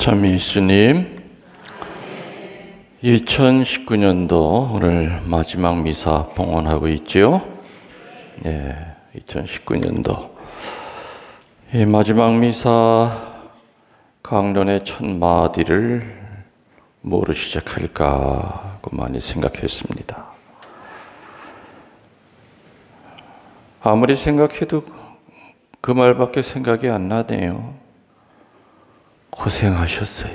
참 예수님, 2019년도 오늘 마지막 미사 봉헌하고 있지요. 2019년도 이 마지막 미사 강론의 첫 마디를 뭐로 시작할까 하고 많이 생각했습니다. 아무리 생각해도 그 말밖에 생각이 안 나네요. 고생하셨어요.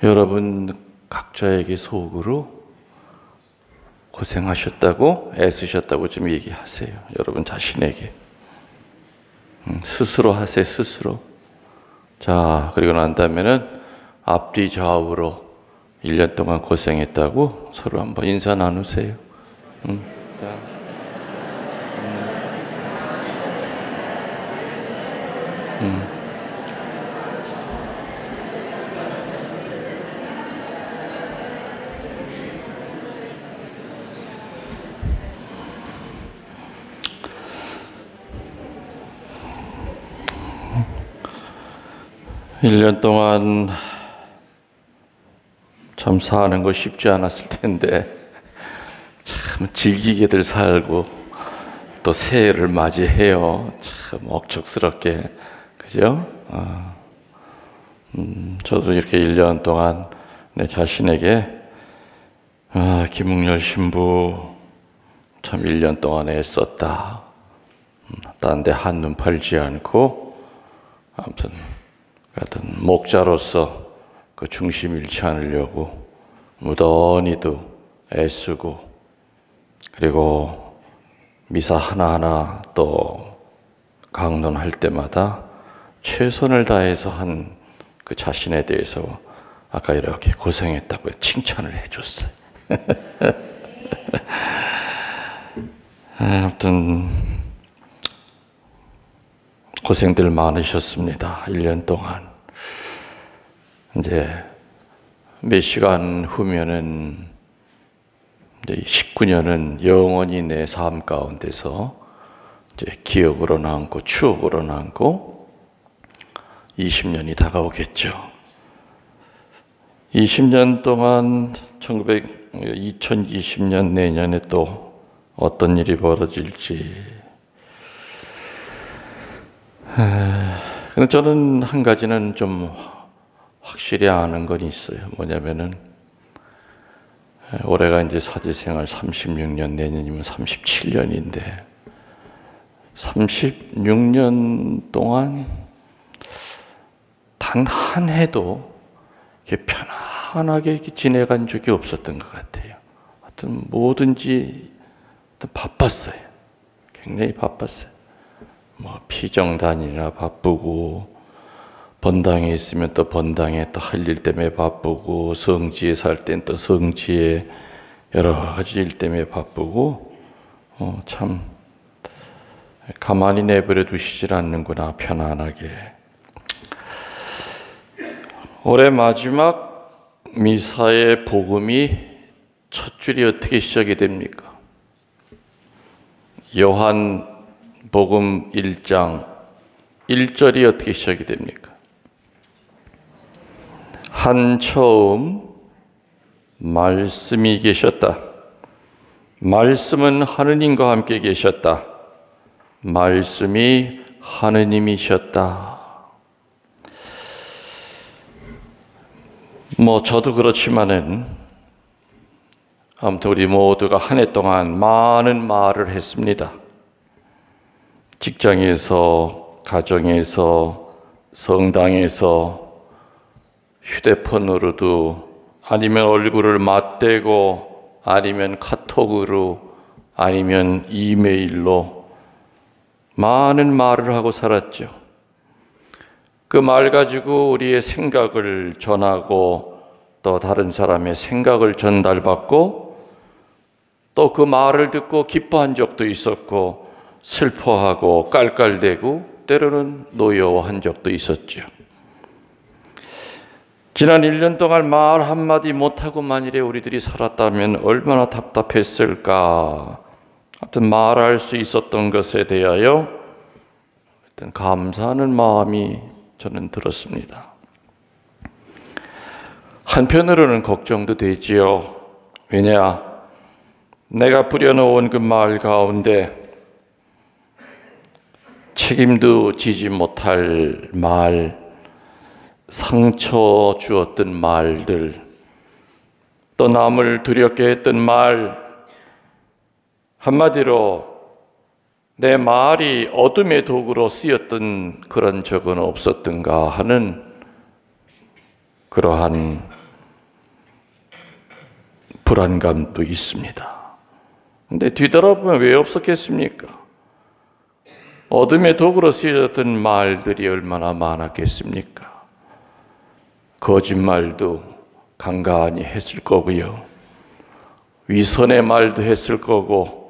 여러분 각자에게 속으로 고생하셨다고, 애쓰셨다고 좀 얘기하세요. 여러분 자신에게. 스스로 하세요, 스스로. 자, 그리고 난 다음에는 앞뒤 좌우로 1년 동안 고생했다고 서로 한번 인사 나누세요. 자. 1년 동안 참 사는 거 쉽지 않았을 텐데 참 즐기게들 살고 또 새해를 맞이해요. 참 억척스럽게, 그죠? 저도 이렇게 1년 동안 내 자신에게 김웅열 신부 참 1년 동안 애썼다. 딴 데 한눈 팔지 않고 아무튼 같은 목자로서 그 중심 잃지 않으려고 무던히도 애쓰고, 그리고 미사 하나하나 또 강론할 때마다 최선을 다해서 한 그 자신에 대해서 아까 이렇게 고생했다고 칭찬을 해줬어요. 아무튼 고생들 많으셨습니다. 1년 동안. 이제 몇 시간 후면은 이제 19년은 영원히 내 삶 가운데서 이제 기억으로 남고 추억으로 남고 20년이 다가오겠죠. 20년 동안 2020년 내년에 또 어떤 일이 벌어질지. 근데 저는 한 가지는 좀 확실히 아는 건 있어요. 뭐냐면은 올해가 이제 사제생활 36년, 내년이면 37년인데 36년 동안 단 한 해도 이렇게 편안하게 이렇게 지내간 적이 없었던 것 같아요. 하여튼 뭐든지 바빴어요. 굉장히 바빴어요. 뭐 피정단이나 바쁘고, 번당에 있으면 또 번당에 또 할 일 때문에 바쁘고, 성지에 살 땐 또 성지에 여러 가지 일 때문에 바쁘고, 참 가만히 내버려 두시질 않는구나, 편안하게. 올해 마지막 미사의 복음이 첫 줄이 어떻게 시작이 됩니까? 요한복음 1장 1절이 어떻게 시작이 됩니까? 한처음 말씀이 계셨다. 말씀은 하느님과 함께 계셨다. 말씀이 하느님이셨다. 저도 그렇지만은 아무튼 우리 모두가 한 해 동안 많은 말을 했습니다. 직장에서, 가정에서, 성당에서, 휴대폰으로도, 아니면 얼굴을 맞대고, 아니면 카톡으로, 아니면 이메일로 많은 말을 하고 살았죠. 그 말 가지고 우리의 생각을 전하고, 또 다른 사람의 생각을 전달받고, 또 그 말을 듣고 기뻐한 적도 있었고, 슬퍼하고 깔깔대고, 때로는 노여워한 적도 있었죠. 지난 1년 동안 말 한마디 못하고 만일에 우리들이 살았다면 얼마나 답답했을까. 하여튼 말할 수 있었던 것에 대하여 감사하는 마음이 저는 들었습니다. 한편으로는 걱정도 되지요. 왜냐? 내가 부려놓은 그 말 가운데 책임도 지지 못할 말, 상처 주었던 말들, 또 남을 두렵게 했던 말, 한마디로 내 말이 어둠의 도구로 쓰였던 그런 적은 없었던가 하는 그러한 불안감도 있습니다. 근데 뒤돌아보면 왜 없었겠습니까? 어둠의 도구로 쓰여졌던 말들이 얼마나 많았겠습니까? 거짓말도 간간히 했을 거고요. 위선의 말도 했을 거고,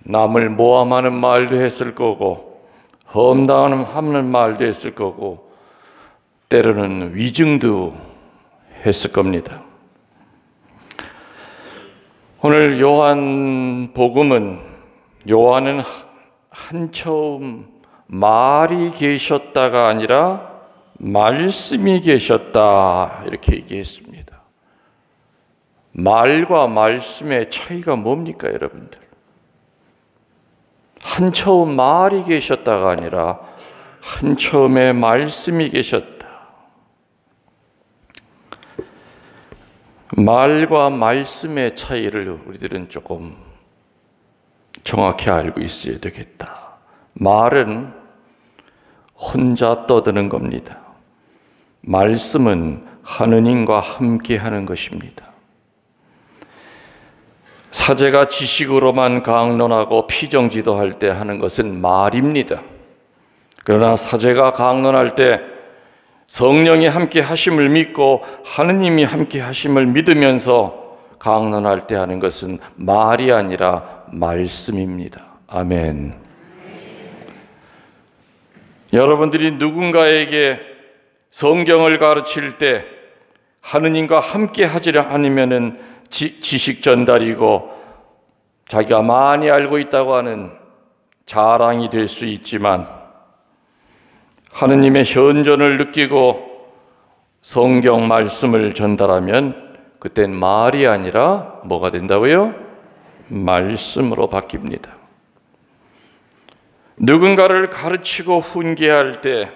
남을 모함하는 말도 했을 거고, 험담하는 말도 했을 거고, 때로는 위증도 했을 겁니다. 오늘 요한복음은 요한은 한처음 말이 계셨다가 아니라 말씀이 계셨다 이렇게 얘기했습니다. 말과 말씀의 차이가 뭡니까, 여러분들? 한처음 말이 계셨다가 아니라 한처음에 말씀이 계셨다. 말과 말씀의 차이를 우리들은 조금 정확히 알고 있어야 되겠다. 말은 혼자 떠드는 겁니다. 말씀은 하느님과 함께 하는 것입니다. 사제가 지식으로만 강론하고 피정지도할 때 하는 것은 말입니다. 그러나 사제가 강론할 때 성령이 함께 하심을 믿고 하느님이 함께 하심을 믿으면서 강론할 때 하는 것은 말이 아니라 말씀입니다. 아멘. 여러분들이 누군가에게 성경을 가르칠 때 하느님과 함께 하지 않으면은 지식 전달이고 자기가 많이 알고 있다고 하는 자랑이 될 수 있지만, 하느님의 현존을 느끼고 성경 말씀을 전달하면 그땐 말이 아니라 뭐가 된다고요? 말씀으로 바뀝니다. 누군가를 가르치고 훈계할 때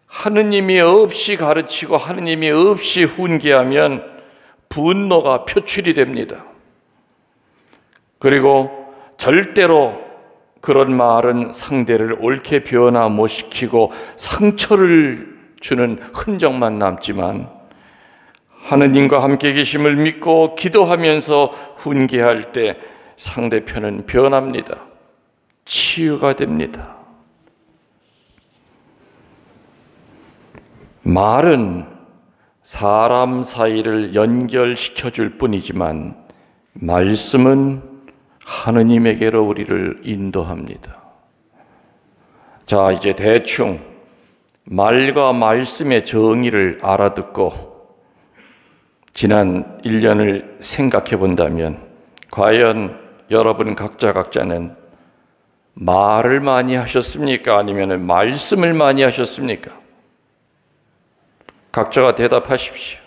하느님이 없이 가르치고 하느님이 없이 훈계하면 분노가 표출이 됩니다. 그리고 절대로 그런 말은 상대를 옳게 변화 못 시키고 상처를 주는 흔적만 남지만, 하느님과 함께 계심을 믿고 기도하면서 훈계할 때 상대편은 변합니다. 치유가 됩니다. 말은 사람 사이를 연결시켜 줄 뿐이지만 말씀은 하느님에게로 우리를 인도합니다. 자, 이제 대충 말과 말씀의 정의를 알아듣고 지난 1년을 생각해 본다면 과연 여러분 각자는 말을 많이 하셨습니까? 아니면 말씀을 많이 하셨습니까? 각자가 대답하십시오.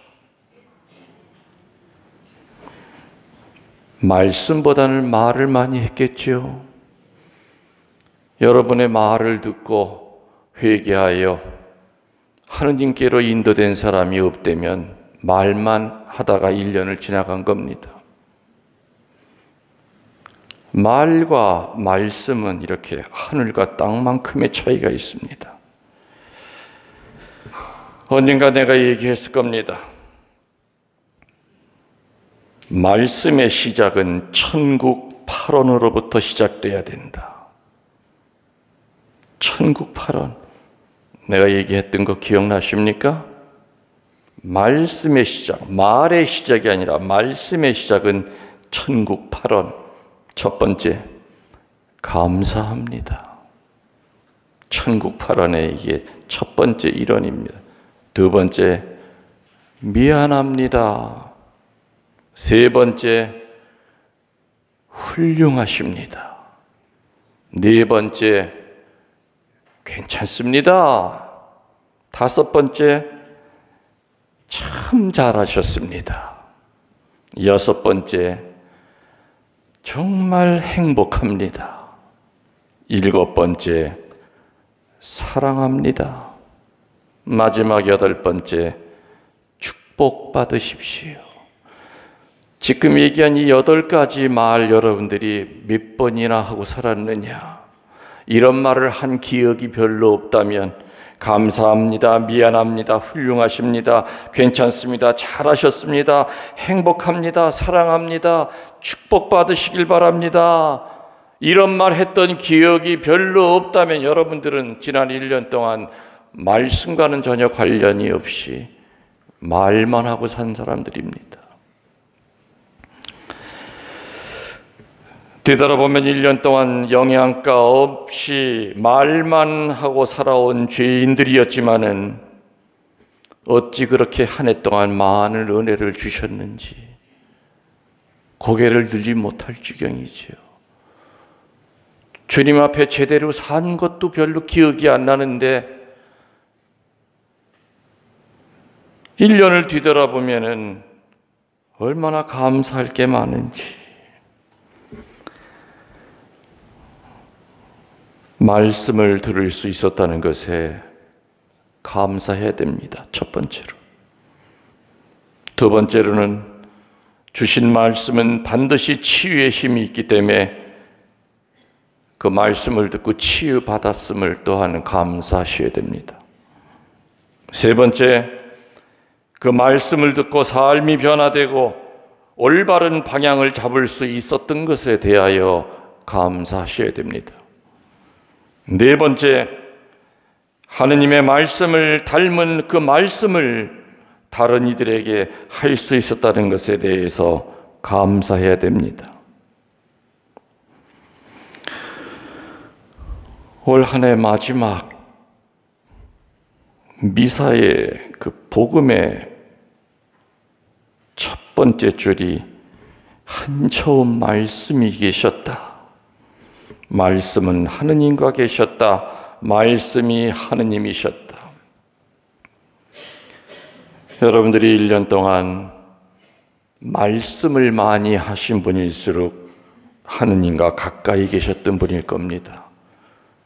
말씀보다는 말을 많이 했겠지요. 여러분의 말을 듣고 회개하여 하느님께로 인도된 사람이 없다면 말만 하다가 1년을 지나간 겁니다. 말과 말씀은 이렇게 하늘과 땅만큼의 차이가 있습니다. 언젠가 내가 얘기했을 겁니다. 말씀의 시작은 천국 8원으로부터 시작돼야 된다. 천국 8원. 내가 얘기했던 거 기억나십니까? 말씀의 시작, 말의 시작이 아니라 말씀의 시작은 천국 8원. 첫 번째, 감사합니다. 천국 8원의 이게 첫 번째 일원입니다. 두 번째, 미안합니다. 세 번째, 훌륭하십니다. 네 번째, 괜찮습니다. 5번째, 참 잘하셨습니다. 6번째, 정말 행복합니다. 7번째, 사랑합니다. 마지막 8번째, 축복받으십시오. 지금 얘기한 이 8가지 말 여러분들이 몇 번이나 하고 살았느냐? 이런 말을 한 기억이 별로 없다면 감사합니다, 미안합니다, 훌륭하십니다, 괜찮습니다, 잘하셨습니다, 행복합니다, 사랑합니다, 축복받으시길 바랍니다, 이런 말 했던 기억이 별로 없다면 여러분들은 지난 1년 동안 말씀과는 전혀 관련이 없이 말만 하고 산 사람들입니다. 되돌아보면 1년 동안 영양가 없이 말만 하고 살아온 죄인들이었지만은 어찌 그렇게 한 해 동안 많은 은혜를 주셨는지 고개를 들지 못할 지경이지요. 주님 앞에 제대로 산 것도 별로 기억이 안 나는데 1년을 뒤돌아보면은 얼마나 감사할 게 많은지. 말씀을 들을 수 있었다는 것에 감사해야 됩니다. 첫 번째로. 두 번째로는 주신 말씀은 반드시 치유의 힘이 있기 때문에 그 말씀을 듣고 치유받았음을 또한 감사하셔야 됩니다. 세 번째, 그 말씀을 듣고 삶이 변화되고 올바른 방향을 잡을 수 있었던 것에 대하여 감사하셔야 됩니다. 네 번째, 하느님의 말씀을 닮은 그 말씀을 다른 이들에게 할 수 있었다는 것에 대해서 감사해야 됩니다. 올 한 해 마지막 미사의 그 복음의 첫 번째 줄이 한 처음 말씀이 계셨다. 말씀은 하느님과 계셨다. 말씀이 하느님이셨다. 여러분들이 1년 동안 말씀을 많이 하신 분일수록 하느님과 가까이 계셨던 분일 겁니다.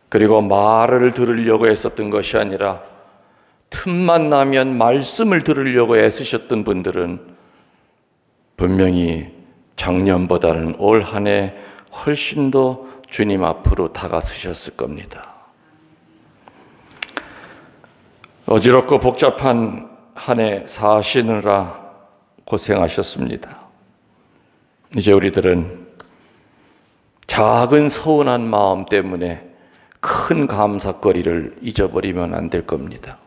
그리고 말을 들으려고 애썼던 것이 아니라 틈만 나면 말씀을 들으려고 애쓰셨던 분들은 분명히 작년보다는 올 한 해 훨씬 더 주님 앞으로 다가서셨을 겁니다. 어지럽고 복잡한 한 해 사시느라 고생하셨습니다. 이제 우리들은 작은 서운한 마음 때문에 큰 감사거리를 잊어버리면 안 될 겁니다.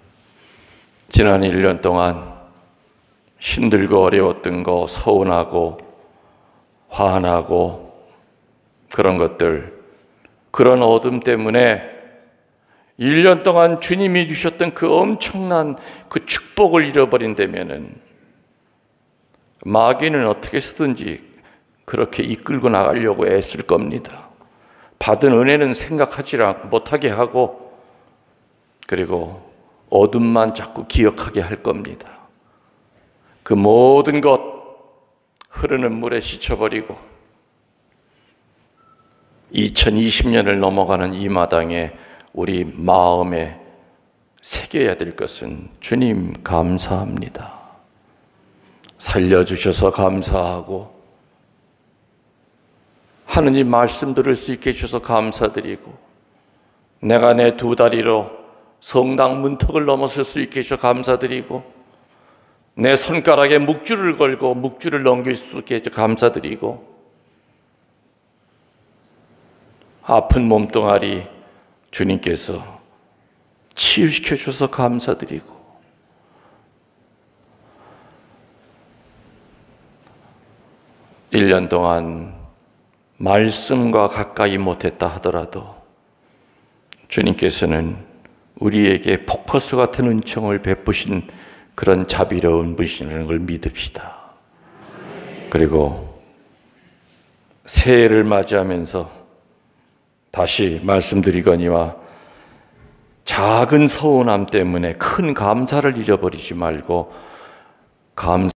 지난 1년 동안 힘들고 어려웠던 거, 서운하고 화나고 그런 것들, 그런 어둠 때문에 1년 동안 주님이 주셨던 그 엄청난 그 축복을 잃어버린다면은 마귀는 어떻게 쓰든지 그렇게 이끌고 나가려고 애쓸 겁니다. 받은 은혜는 생각하지 못하게 하고 그리고 어둠만 자꾸 기억하게 할 겁니다. 그 모든 것 흐르는 물에 씻어버리고 2020년을 넘어가는 이 마당에 우리 마음에 새겨야 될 것은 주님 감사합니다. 살려주셔서 감사하고 하느님 말씀 들을 수 있게 해주셔서 감사드리고 내가 내 2다리로 성당 문턱을 넘어설 수 있게 해주셔서 감사드리고 내 손가락에 묵주를 걸고 묵주를 넘길 수 있게 해주셔서 감사드리고 아픈 몸뚱아리 주님께서 치유시켜 주셔서 감사드리고 (1년) 동안 말씀과 가까이 못했다 하더라도 주님께서는 우리에게 폭포수 같은 은총을 베푸신 그런 자비로운 분이라는 걸 믿읍시다. 그리고 새해를 맞이하면서 다시 말씀드리거니와 작은 서운함 때문에 큰 감사를 잊어버리지 말고 감사